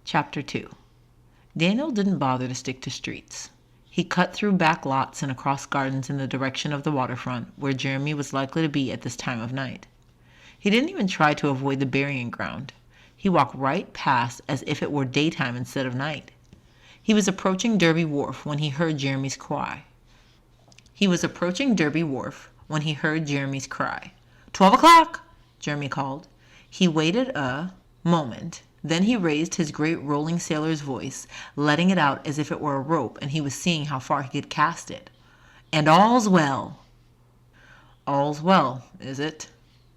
Chapter 2. Daniel didn't bother to stick to streets. He cut through back lots and across gardens in the direction of the waterfront, where Jeremy was likely to be at this time of night. He didn't even try to avoid the burying ground. He walked right past as if it were daytime instead of night. He was approaching Derby Wharf when he heard Jeremy's cry. 12 o'clock, Jeremy called. He waited a moment. Then he raised his great rolling sailor's voice, letting it out as if it were a rope and he was seeing how far he could cast it. "And all's well." "All's well, is it?"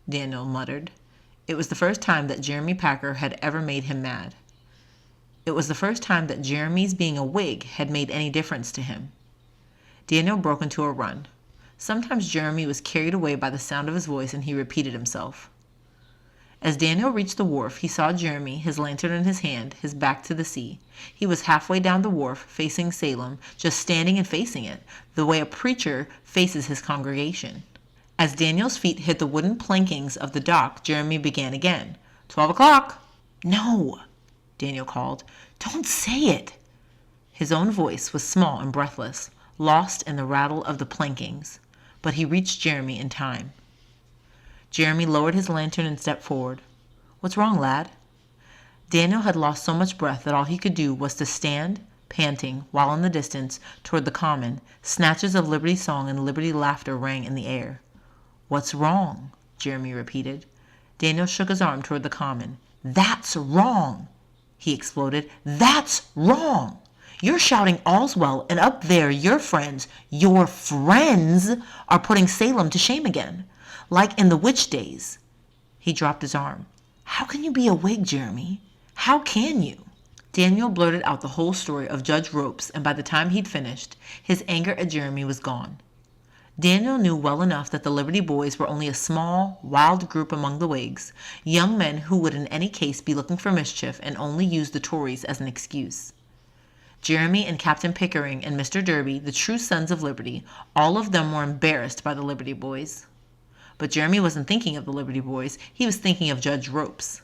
Daniel muttered. It was the first time that Jeremy Packer had ever made him mad. It was the first time that Jeremy's being a Whig had made any difference to him. Daniel broke into a run. Sometimes Jeremy was carried away by the sound of his voice and he repeated himself. As Daniel reached the wharf, he saw Jeremy, his lantern in his hand, his back to the sea. He was halfway down the wharf, facing Salem, just standing and facing it, the way a preacher faces his congregation. As Daniel's feet hit the wooden plankings of the dock, Jeremy began again. 12 o'clock. "No," Daniel called. "Don't say it." His own voice was small and breathless, lost in the rattle of the plankings, but he reached Jeremy in time. Jeremy lowered his lantern and stepped forward. "What's wrong, lad?" Daniel had lost so much breath that all he could do was to stand, panting, while in the distance, toward the common, snatches of Liberty song and Liberty laughter rang in the air. "What's wrong?" Jeremy repeated. Daniel shook his arm toward the common. "That's wrong!" he exploded. "That's wrong! You're shouting all's well, and up there your friends are putting Salem to shame again. Like in the witch days." He dropped his arm. "How can you be a Whig, Jeremy? How can you?" Daniel blurted out the whole story of Judge Ropes, and by the time he'd finished, his anger at Jeremy was gone. Daniel knew well enough that the Liberty Boys were only a small, wild group among the Whigs, young men who would in any case be looking for mischief and only use the Tories as an excuse. Jeremy and Captain Pickering and Mr. Derby, the true sons of Liberty, all of them were embarrassed by the Liberty Boys. But Jeremy wasn't thinking of the Liberty Boys. He was thinking of Judge Ropes.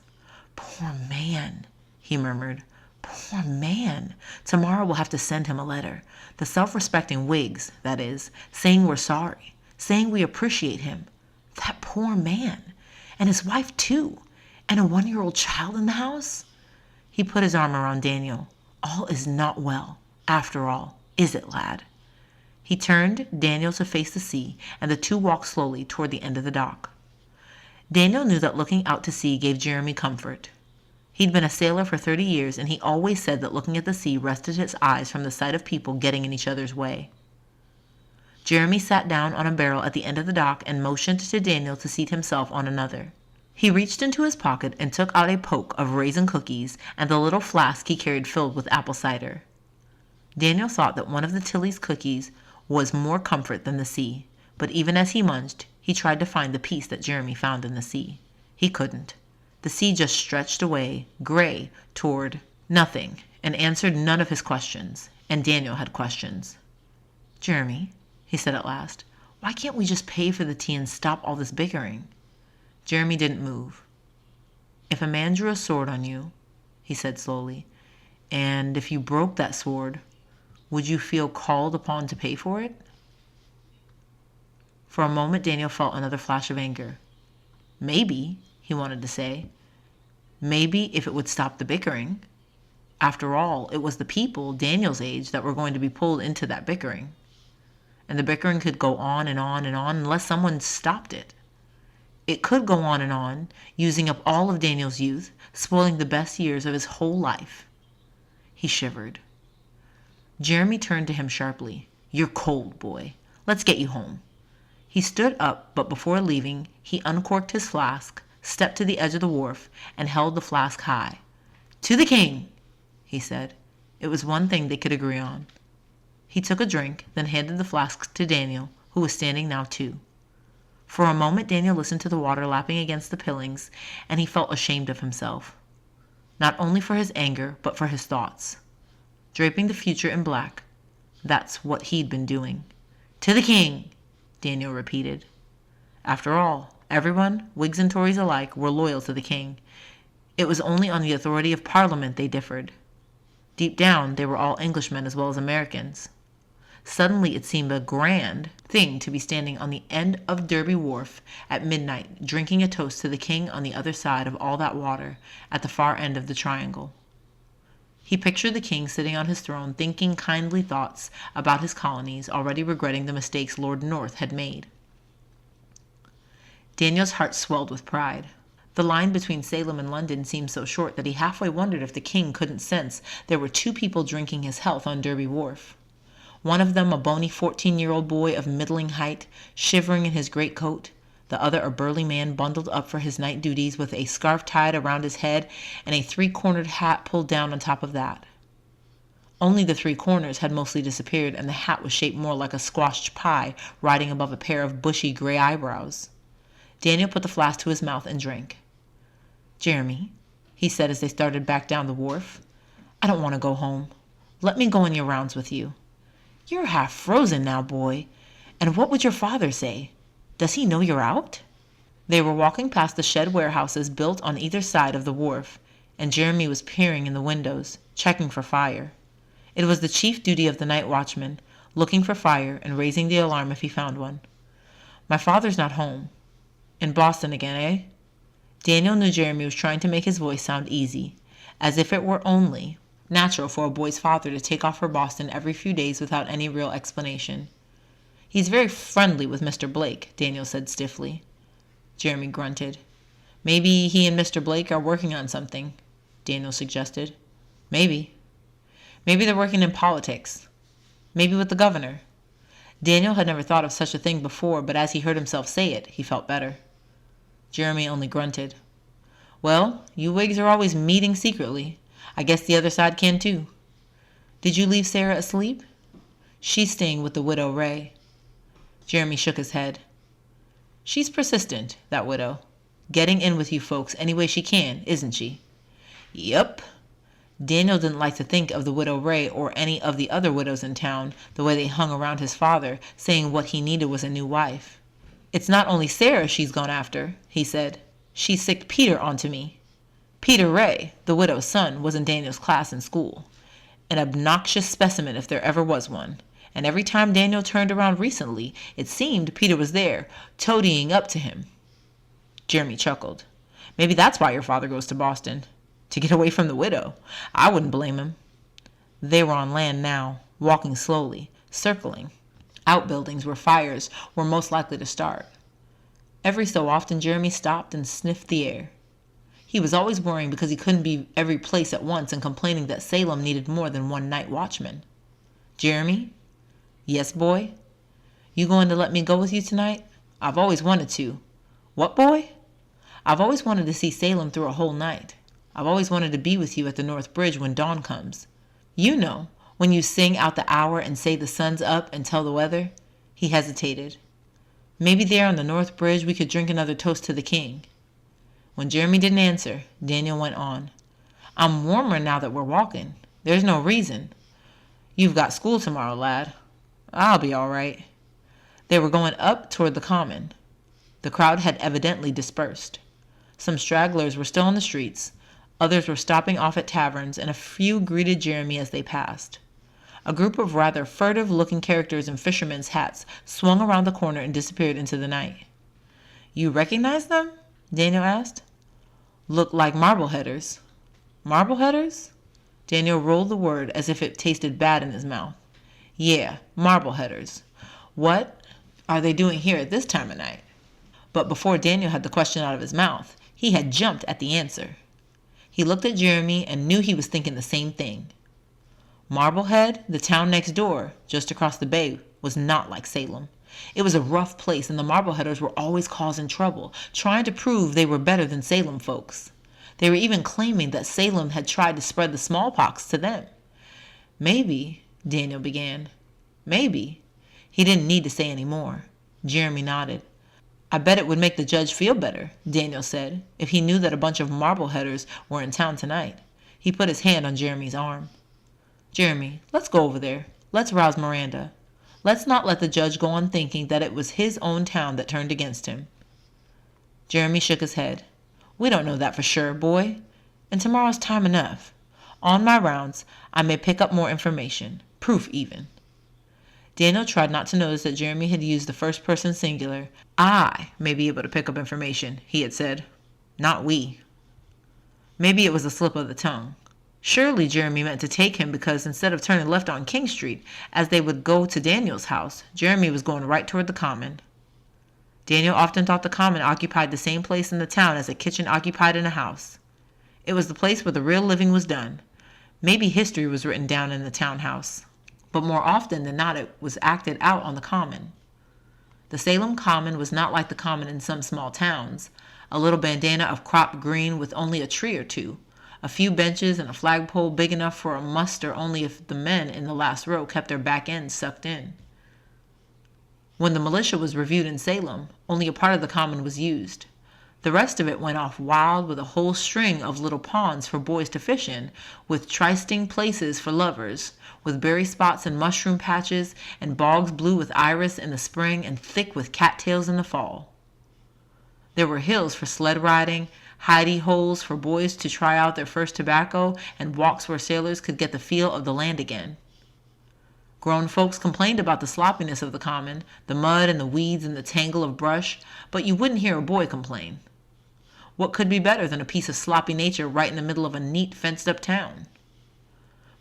"Poor man," he murmured. "Poor man. Tomorrow we'll have to send him a letter. The self-respecting Whigs, that is, saying we're sorry, saying we appreciate him. That poor man. And his wife, too. And a 1-year-old child in the house." He put his arm around Daniel. "All is not well, after all, is it, lad?" He turned Daniel to face the sea, and the two walked slowly toward the end of the dock. Daniel knew that looking out to sea gave Jeremy comfort. He'd been a sailor for 30 years, and he always said that looking at the sea rested his eyes from the sight of people getting in each other's way. Jeremy sat down on a barrel at the end of the dock and motioned to Daniel to seat himself on another. He reached into his pocket and took out a poke of raisin cookies and the little flask he carried filled with apple cider. Daniel thought that one of the Tilly's cookies was more comfort than the sea, but even as he munched, he tried to find the peace that Jeremy found in the sea. He couldn't. The sea just stretched away, gray, toward nothing, and answered none of his questions, and Daniel had questions. "Jeremy," he said at last, "why can't we just pay for the tea and stop all this bickering?" Jeremy didn't move. "If a man drew a sword on you," he said slowly, "and if you broke that sword, would you feel called upon to pay for it?" For a moment Daniel felt another flash of anger. Maybe, he wanted to say. Maybe if it would stop the bickering. After all, it was the people, Daniel's age, that were going to be pulled into that bickering. And the bickering could go on and on and on unless someone stopped it. It could go on, using up all of Daniel's youth, spoiling the best years of his whole life. He shivered. Jeremy turned to him sharply. "You're cold, boy. Let's get you home." He stood up, but before leaving, he uncorked his flask, stepped to the edge of the wharf, and held the flask high. "To the king," he said. It was one thing they could agree on. He took a drink, then handed the flask to Daniel, who was standing now too. For a moment Daniel listened to the water lapping against the pilings, and he felt ashamed of himself. Not only for his anger, but for his thoughts. Draping the future in black, that's what he'd been doing. "To the king," Daniel repeated. After all, everyone, Whigs and Tories alike, were loyal to the king. It was only on the authority of Parliament they differed. Deep down, they were all Englishmen as well as Americans. Suddenly it seemed a grand thing to be standing on the end of Derby Wharf at midnight, drinking a toast to the king on the other side of all that water, at the far end of the triangle. He pictured the king sitting on his throne, thinking kindly thoughts about his colonies, already regretting the mistakes Lord North had made. Daniel's heart swelled with pride. The line between Salem and London seemed so short that he halfway wondered if the king couldn't sense there were two people drinking his health on Derby Wharf. One of them a bony 14-year-old boy of middling height, shivering in his greatcoat, the other a burly man bundled up for his night duties with a scarf tied around his head and a three-cornered hat pulled down on top of that. Only the three corners had mostly disappeared, and the hat was shaped more like a squashed pie riding above a pair of bushy gray eyebrows. Daniel put the flask to his mouth and drank. "Jeremy," he said as they started back down the wharf, "I don't want to go home. Let me go on your rounds with you. You're half frozen now, boy. And what would your father say? Does he know you're out?" They were walking past the shed warehouses built on either side of the wharf, and Jeremy was peering in the windows, checking for fire. It was the chief duty of the night watchman, looking for fire and raising the alarm if he found one. "My father's not home. In Boston again, eh?" Daniel knew Jeremy was trying to make his voice sound easy, as if it were only natural for a boy's father to take off for Boston every few days without any real explanation. "He's very friendly with Mr. Blake," Daniel said stiffly. Jeremy grunted. "Maybe he and Mr. Blake are working on something," Daniel suggested. Maybe. Maybe they're working in politics. Maybe with the governor. Daniel had never thought of such a thing before, but as he heard himself say it, he felt better. Jeremy only grunted. "Well, you Whigs are always meeting secretly. I guess the other side can too. Did you leave Sarah asleep?" "She's staying with the widow Ray." Jeremy shook his head. "She's persistent, that widow. Getting in with you folks any way she can, isn't she?" "Yup." Daniel didn't like to think of the widow Ray or any of the other widows in town, the way they hung around his father, saying what he needed was a new wife. "It's not only Sarah she's gone after," he said. "She sicked Peter onto me." Peter Ray, the widow's son, was in Daniel's class in school. An obnoxious specimen if there ever was one. And every time Daniel turned around recently, it seemed Peter was there, toadying up to him. Jeremy chuckled. "Maybe that's why your father goes to Boston. To get away from the widow. I wouldn't blame him." They were on land now, walking slowly, circling. Outbuildings where fires were most likely to start. Every so often Jeremy stopped and sniffed the air. He was always worrying because he couldn't be every place at once and complaining that Salem needed more than one night watchman. "Jeremy?" "Yes, boy?" "You going to let me go with you tonight? I've always wanted to." "What, boy?" "I've always wanted to see Salem through a whole night. I've always wanted to be with you at the North Bridge when dawn comes. You know, when you sing out the hour and say the sun's up and tell the weather." He hesitated. "Maybe there on the North Bridge we could drink another toast to the king." When Jeremy didn't answer, Daniel went on. "I'm warmer now that we're walking. There's no reason. You've got school tomorrow, lad." "I'll be all right." They were going up toward the common. The crowd had evidently dispersed. Some stragglers were still on the streets, others were stopping off at taverns, and a few greeted Jeremy as they passed. A group of rather furtive-looking characters in fishermen's hats swung around the corner and disappeared into the night. "You recognize them?" Daniel asked. "Look like Marbleheaders." "Marbleheaders?" Daniel rolled the word as if it tasted bad in his mouth. "Yeah, Marbleheaders. What are they doing here at this time of night?" But before Daniel had the question out of his mouth, he had jumped at the answer. He looked at Jeremy and knew he was thinking the same thing. Marblehead, the town next door, just across the bay, was not like Salem. It was a rough place, and the Marbleheaders were always causing trouble, trying to prove they were better than Salem folks. They were even claiming that Salem had tried to spread the smallpox to them. "Maybe," Daniel began. "Maybe." He didn't need to say any more. Jeremy nodded. "I bet it would make the judge feel better," Daniel said, "if he knew that a bunch of Marbleheaders were in town tonight." He put his hand on Jeremy's arm. "Jeremy, let's go over there. Let's rouse Miranda. Let's not let the judge go on thinking that it was his own town that turned against him." Jeremy shook his head. "We don't know that for sure, boy. and tomorrow's time enough. On my rounds, I may pick up more information, proof even. Daniel tried not to notice that Jeremy had used the first person singular. I may be able to pick up information, he had said. Not we. Maybe it was a slip of the tongue. Surely Jeremy meant to take him because instead of turning left on King Street, as they would go to Daniel's house, Jeremy was going right toward the Common. Daniel often thought the Common occupied the same place in the town as a kitchen occupied in a house. It was the place where the real living was done. Maybe history was written down in the townhouse, but more often than not it was acted out on the Common. The Salem Common was not like the Common in some small towns, a little bandana of cropped green with only a tree or two, a few benches and a flagpole big enough for a muster only if the men in the last row kept their back ends sucked in. When the militia was reviewed in Salem, only a part of the Common was used. The rest of it went off wild with a whole string of little ponds for boys to fish in, with trysting places for lovers, with berry spots and mushroom patches, and bogs blue with iris in the spring and thick with cattails in the fall. There were hills for sled riding, hidey holes for boys to try out their first tobacco, and walks where sailors could get the feel of the land again. Grown folks complained about the sloppiness of the Common, the mud and the weeds and the tangle of brush, but you wouldn't hear a boy complain. What could be better than a piece of sloppy nature right in the middle of a neat fenced-up town?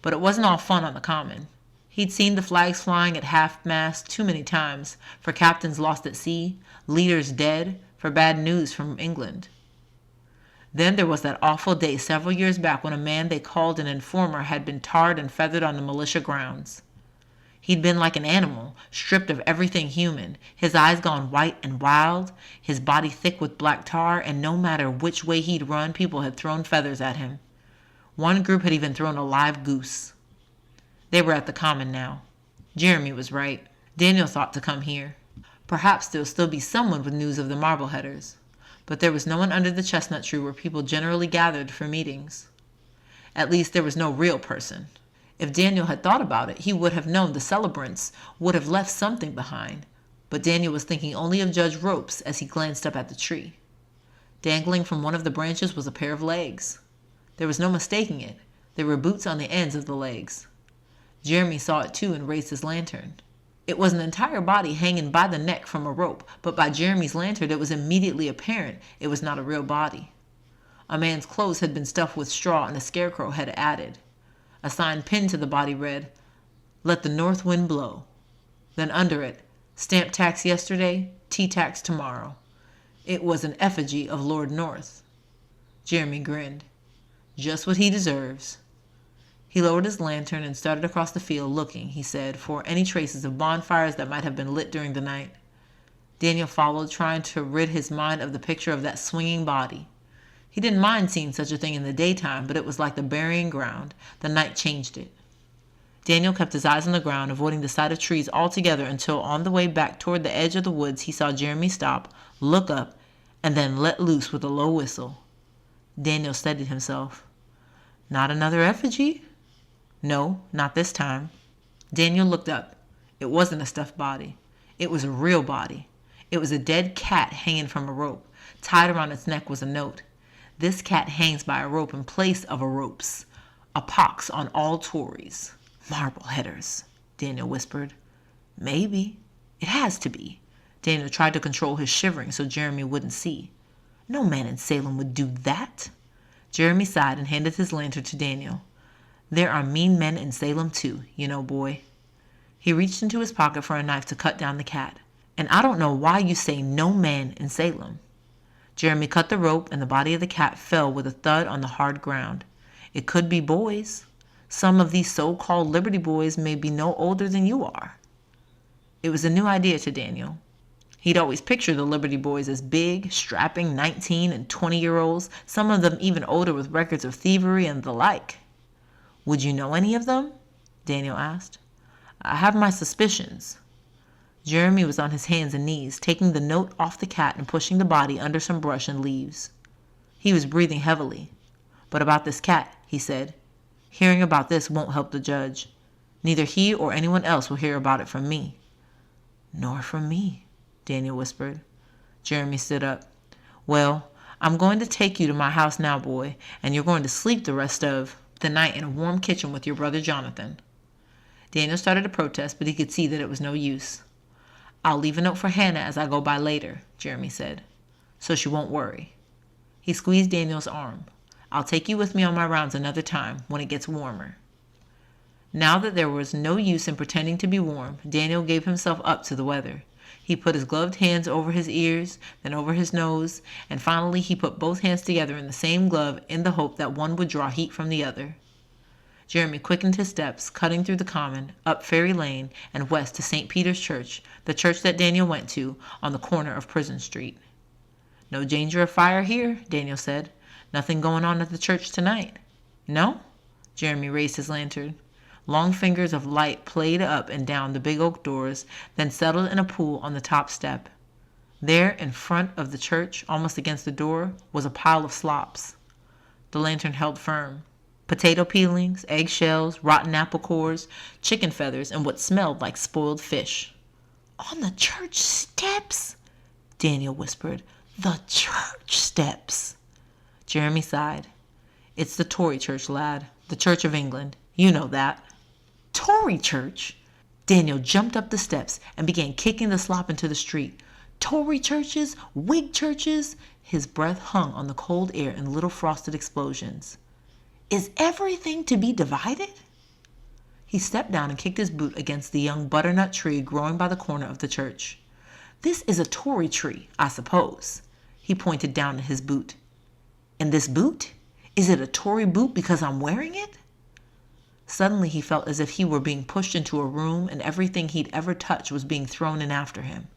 But it wasn't all fun on the Common. He'd seen the flags flying at half-mast too many times, for captains lost at sea, leaders dead, for bad news from England. Then there was that awful day several years back when a man they called an informer had been tarred and feathered on the militia grounds. He'd been like an animal, stripped of everything human, his eyes gone white and wild, his body thick with black tar, and no matter which way he'd run, people had thrown feathers at him. One group had even thrown a live goose. They were at the Common now. Jeremy was right. Daniel thought to come here. Perhaps there'll still be someone with news of the Marbleheaders, but there was no one under the chestnut tree where people generally gathered for meetings. At least there was no real person. If Daniel had thought about it, he would have known the celebrants would have left something behind, but Daniel was thinking only of Judge Ropes as he glanced up at the tree. Dangling from one of the branches was a pair of legs. There was no mistaking it. There were boots on the ends of the legs. Jeremy saw it too and raised his lantern. It was an entire body hanging by the neck from a rope, but by Jeremy's lantern it was immediately apparent it was not a real body. A man's clothes had been stuffed with straw and a scarecrow had added. A sign pinned to the body read, "Let the north wind blow." Then under it, "Stamp tax yesterday, tea tax tomorrow." It was an effigy of Lord North. Jeremy grinned. Just what he deserves. He lowered his lantern and started across the field looking, he said, for any traces of bonfires that might have been lit during the night. Daniel followed, trying to rid his mind of the picture of that swinging body. He didn't mind seeing such a thing in the daytime, but it was like the burying ground. The night changed it. Daniel kept his eyes on the ground, avoiding the sight of trees altogether until on the way back toward the edge of the woods he saw Jeremy stop, look up, and then let loose with a low whistle. Daniel steadied himself. Not another effigy? No, not this time. Daniel looked up. It wasn't a stuffed body. It was a real body. It was a dead cat hanging from a rope. Tied around its neck was a note. "This cat hangs by a rope in place of a ropes. A pox on all Tories." "Marbleheaders," Daniel whispered. "Maybe. It has to be." Daniel tried to control his shivering so Jeremy wouldn't see. "No man in Salem would do that." Jeremy sighed and handed his lantern to Daniel. "There are mean men in Salem too, you know, boy." He reached into his pocket for a knife to cut down the cat. "And I don't know why you say no man in Salem." Jeremy cut the rope and the body of the cat fell with a thud on the hard ground. "It could be boys. Some of these so-called Liberty boys may be no older than you are." It was a new idea to Daniel. He'd always pictured the Liberty boys as big, strapping 19 and 20-year-olds, some of them even older with records of thievery and the like. "Would you know any of them?" Daniel asked. "I have my suspicions." Jeremy was on his hands and knees, taking the note off the cat and pushing the body under some brush and leaves. He was breathing heavily. "But about this cat," he said. "Hearing about this won't help the judge. Neither he or anyone else will hear about it from me." "Nor from me," Daniel whispered. Jeremy stood up. "Well, I'm going to take you to my house now, boy, and you're going to sleep the rest of the night in a warm kitchen with your brother Jonathan. Daniel started to protest, but he could see that it was no use. I'll leave a note for Hannah as I go by later, Jeremy said, so she won't worry. He squeezed Daniel's arm. I'll take you with me on my rounds another time when it gets warmer. Now that there was no use in pretending to be warm, Daniel gave himself up to the weather. He put his gloved hands over his ears, then over his nose, and finally he put both hands together in the same glove in the hope that one would draw heat from the other. Jeremy quickened his steps, cutting through the common, up Ferry Lane, and west to St. Peter's Church, the church that Daniel went to, on the corner of Prison Street. No danger of fire here, Daniel said. Nothing going on at the church tonight. No? Jeremy raised his lantern. Long fingers of light played up and down the big oak doors, then settled in a pool on the top step. There, in front of the church, almost against the door, was a pile of slops. The lantern held firm. Potato peelings, eggshells, rotten apple cores, chicken feathers, and what smelled like spoiled fish. On the church steps, Daniel whispered. The church steps. Jeremy sighed. It's the Tory church, lad. The Church of England. You know that. Tory church? Daniel jumped up the steps and began kicking the slop into the street. Tory churches? Whig churches? His breath hung on the cold air in little frosted explosions. Is everything to be divided? He stepped down and kicked his boot against the young butternut tree growing by the corner of the church. This is a Tory tree, I suppose. He pointed down at his boot. And this boot? Is it a Tory boot because I'm wearing it? Suddenly he felt as if he were being pushed into a room and everything he'd ever touched was being thrown in after him.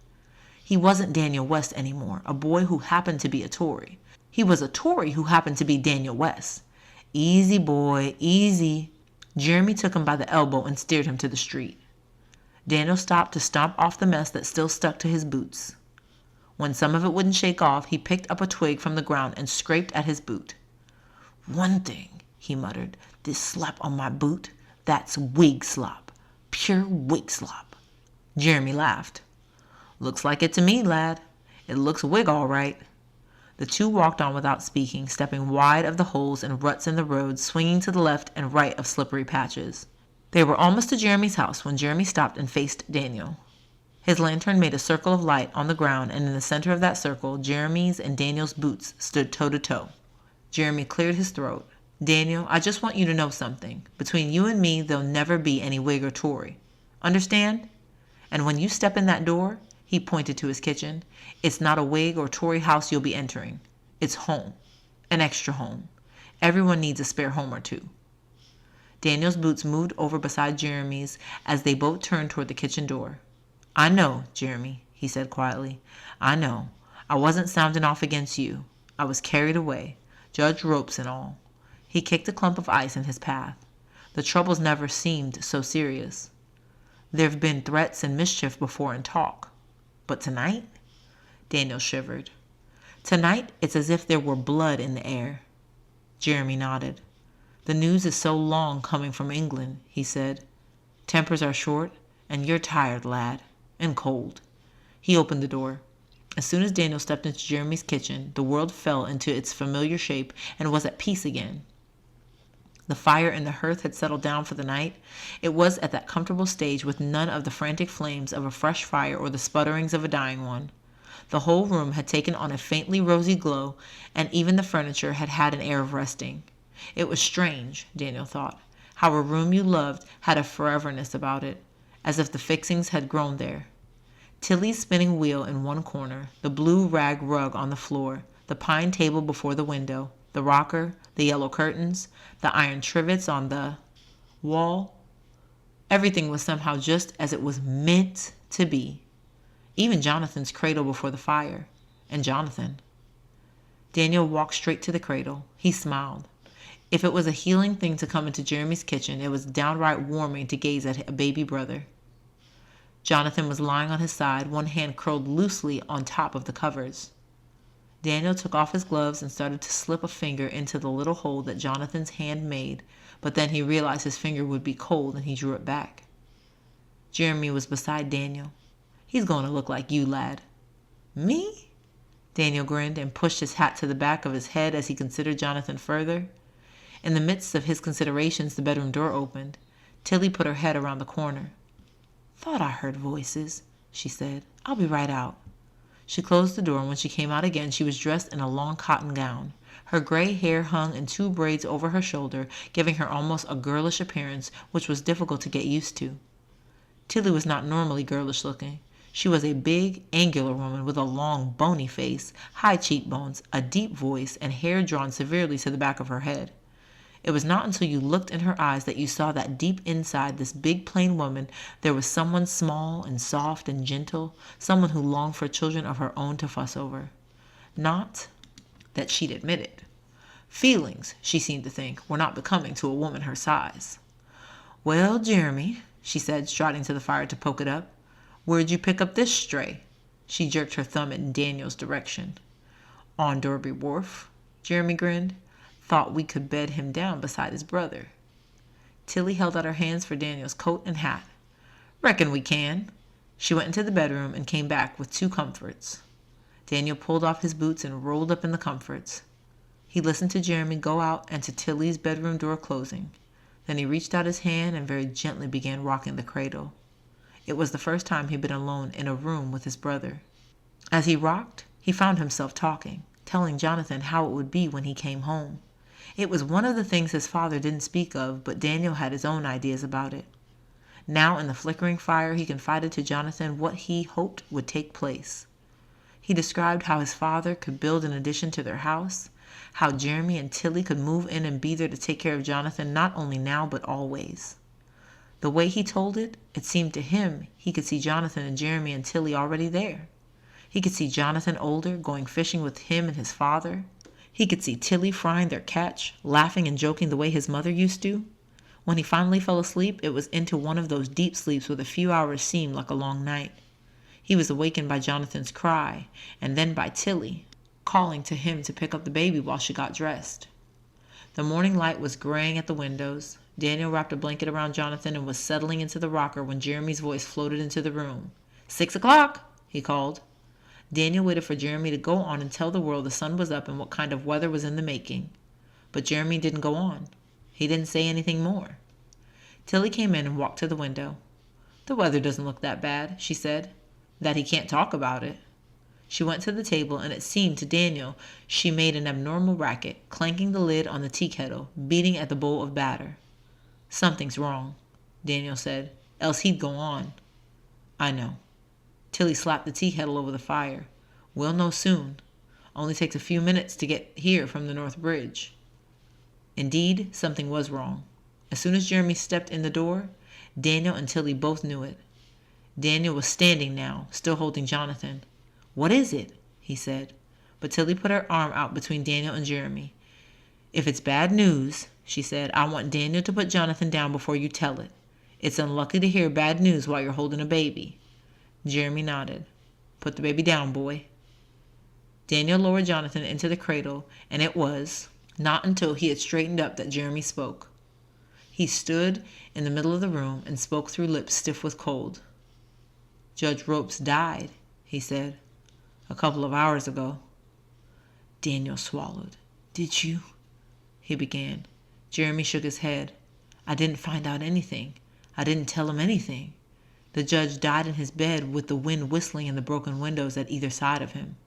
He wasn't Daniel West anymore, a boy who happened to be a Tory. He was a Tory who happened to be Daniel West. Easy, boy, easy. Jeremy took him by the elbow and steered him to the street. Daniel stopped to stomp off the mess that still stuck to his boots. When some of it wouldn't shake off, he picked up a twig from the ground and scraped at his boot. One thing, he muttered, this slop on my boot, that's Whig slop. Pure Whig slop. Jeremy laughed. Looks like it to me, lad. It looks Whig all right. The two walked on without speaking, stepping wide of the holes and ruts in the road, swinging to the left and right of slippery patches. They were almost to Jeremy's house when Jeremy stopped and faced Daniel. His lantern made a circle of light on the ground, and in the center of that circle, Jeremy's and Daniel's boots stood toe to toe. Jeremy cleared his throat. Daniel, I just want you to know something. Between you and me, there'll never be any Whig or Tory. Understand? And when you step in that door, he pointed to his kitchen, it's not a Whig or Tory house you'll be entering. It's home. An extra home. Everyone needs a spare home or two. Daniel's boots moved over beside Jeremy's as they both turned toward the kitchen door. I know, Jeremy, he said quietly. I know. I wasn't sounding off against you. I was carried away. Judge Ropes and all. He kicked a clump of ice in his path. The troubles never seemed so serious. There've been threats and mischief before in talk. But tonight? Daniel shivered. Tonight, it's as if there were blood in the air. Jeremy nodded. The news is so long coming from England, he said. Tempers are short, and you're tired, lad, and cold. He opened the door. As soon as Daniel stepped into Jeremy's kitchen, the world fell into its familiar shape and was at peace again. The fire in the hearth had settled down for the night. It was at that comfortable stage with none of the frantic flames of a fresh fire or the sputterings of a dying one. The whole room had taken on a faintly rosy glow, and even the furniture had had an air of resting. It was strange, Daniel thought, how a room you loved had a foreverness about it, as if the fixings had grown there. Tilly's spinning wheel in one corner, the blue rag rug on the floor, the pine table before the window, the rocker, the yellow curtains, the iron trivets on the wall. Everything was somehow just as it was meant to be. Even Jonathan's cradle before the fire. And Jonathan. Daniel walked straight to the cradle. He smiled. If it was a healing thing to come into Jeremy's kitchen, it was downright warming to gaze at a baby brother. Jonathan was lying on his side, one hand curled loosely on top of the covers. Daniel took off his gloves and started to slip a finger into the little hole that Jonathan's hand made, but then he realized his finger would be cold and he drew it back. Jeremy was beside Daniel. He's going to look like you, lad. Me? Daniel grinned and pushed his hat to the back of his head as he considered Jonathan further. In the midst of his considerations, the bedroom door opened. Tilly put her head around the corner. "Thought I heard voices," she said. "I'll be right out." She closed the door, and when she came out again, she was dressed in a long cotton gown. Her gray hair hung in 2 braids over her shoulder, giving her almost a girlish appearance, which was difficult to get used to. Tilly was not normally girlish looking. She was a big, angular woman with a long, bony face, high cheekbones, a deep voice, and hair drawn severely to the back of her head. It was not until you looked in her eyes that you saw that deep inside this big, plain woman there was someone small and soft and gentle, someone who longed for children of her own to fuss over. Not that she'd admit it. Feelings, she seemed to think, were not becoming to a woman her size. "Well, Jeremy," she said, striding to the fire to poke it up, "where'd you pick up this stray?" She jerked her thumb in Daniel's direction. "On Derby Wharf," Jeremy grinned. "Thought we could bed him down beside his brother." Tilly held out her hands for Daniel's coat and hat. "Reckon we can." She went into the bedroom and came back with 2 comforts. Daniel pulled off his boots and rolled up in the comforts. He listened to Jeremy go out and to Tilly's bedroom door closing. Then he reached out his hand and very gently began rocking the cradle. It was the first time he'd been alone in a room with his brother. As he rocked, he found himself talking, telling Jonathan how it would be when he came home. It was one of the things his father didn't speak of, but Daniel had his own ideas about it. Now in the flickering fire, he confided to Jonathan what he hoped would take place. He described how his father could build an addition to their house, how Jeremy and Tilly could move in and be there to take care of Jonathan not only now but always. The way he told it, it seemed to him he could see Jonathan and Jeremy and Tilly already there. He could see Jonathan older, going fishing with him and his father. He could see Tilly frying their catch, laughing and joking the way his mother used to. When he finally fell asleep, it was into one of those deep sleeps where the few hours seemed like a long night. He was awakened by Jonathan's cry, and then by Tilly, calling to him to pick up the baby while she got dressed. The morning light was graying at the windows. Daniel wrapped a blanket around Jonathan and was settling into the rocker when Jeremy's voice floated into the room. 6 o'clock, he called. Daniel waited for Jeremy to go on and tell the world the sun was up and what kind of weather was in the making. But Jeremy didn't go on. He didn't say anything more. Tilly came in and walked to the window. "The weather doesn't look that bad," she said. "That he can't talk about it." She went to the table, and it seemed to Daniel she made an abnormal racket, clanking the lid on the tea kettle, beating at the bowl of batter. "Something's wrong," Daniel said, "else he'd go on." "I know." Tilly slapped the tea kettle over the fire. "We'll know soon. Only takes a few minutes to get here from the North Bridge." Indeed, something was wrong. As soon as Jeremy stepped in the door, Daniel and Tilly both knew it. Daniel was standing now, still holding Jonathan. "What is it?" he said. But Tilly put her arm out between Daniel and Jeremy. "If it's bad news," she said, "I want Daniel to put Jonathan down before you tell it. It's unlucky to hear bad news while you're holding a baby." Jeremy nodded. "Put the baby down, boy." Daniel lowered Jonathan into the cradle, and it was not until he had straightened up that Jeremy spoke. He stood in the middle of the room and spoke through lips stiff with cold. "Judge Ropes died," he said, "a couple of hours ago." Daniel swallowed. "Did you?" he began. Jeremy shook his head. "I didn't find out anything. I didn't tell him anything. The judge died in his bed with the wind whistling in the broken windows at either side of him."